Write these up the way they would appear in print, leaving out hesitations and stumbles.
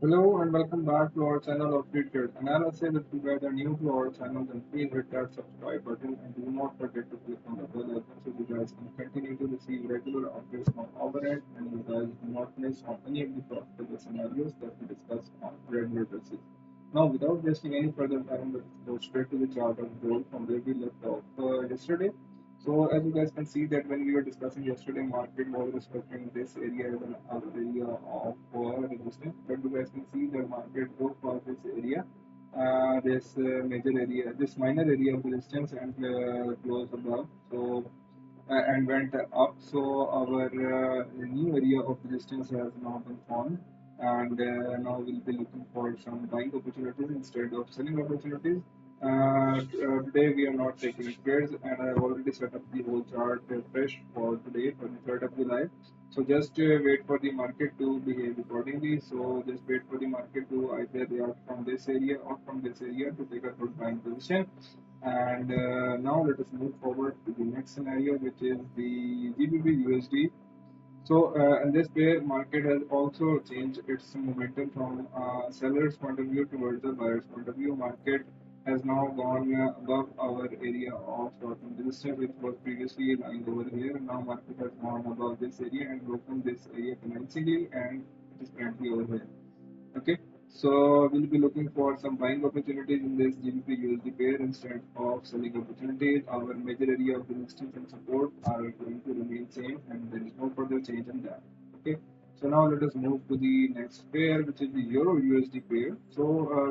Hello and welcome back to our channel of Featured. And as I say that you guys are new to our channel, then please hit that subscribe button and do not forget to click on the bell icon so you guys can continue to receive regular updates from our end and you guys do not miss on any of the profitable scenarios that we discuss on regular basis. Now, without wasting any further time, let's go straight to the chart of gold from where we left off yesterday. So as you guys can see that when we were discussing yesterday, market was respecting this area as an area of resistance. But you guys can see the market broke for this area, this major area, this minor area of resistance and closed above. So and went up. So our new area of resistance has now been formed, and now we'll be looking for some buying opportunities instead of selling opportunities. Today we are not taking trades, and I've already set up the whole chart fresh for today for the 3rd of July. So just wait for the market to behave accordingly. So just wait for the market to either react from this area or from this area to take a good buying position. And now let us move forward to the next scenario, which is the GBP USD. So in this pair, market has also changed its momentum from seller's point of view towards the buyer's point of view. Market has now gone above our area of short-term resistance, which was previously lying over here. Now market has gone above this area and broken this area convincingly, and it is currently over here. Okay, so we'll be looking for some buying opportunities in this GBP USD pair instead of selling opportunities. Our major area of resistance and support are going to remain same, and there is no further change in that. Okay, so now let us move to the next pair, which is the Euro USD pair. So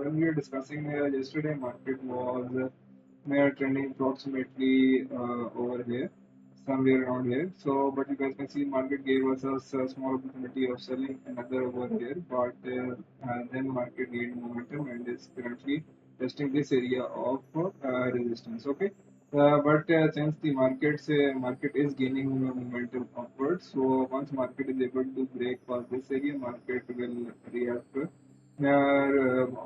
when we were discussing yesterday, market was trending approximately over here, somewhere around here. So, but you guys can see market gave us a small opportunity of selling another over here, but then market gained momentum and is currently testing this area of resistance. Okay. But since the market is gaining momentum upwards, so once market is able to break past this area, market will react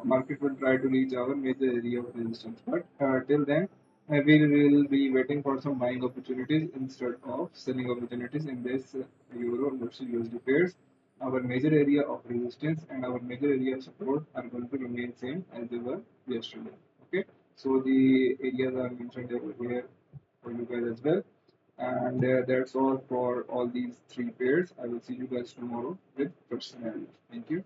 market will try to reach our major area of resistance. But till then, we will be waiting for some buying opportunities instead of selling opportunities in this Euro versus USD pairs. Our major area of resistance and our major area of support are going to remain same as they were yesterday. Okay, so the areas are mentioned over here for you guys as well. And that's all for all these three pairs. I will see you guys tomorrow with first scenario. Thank you.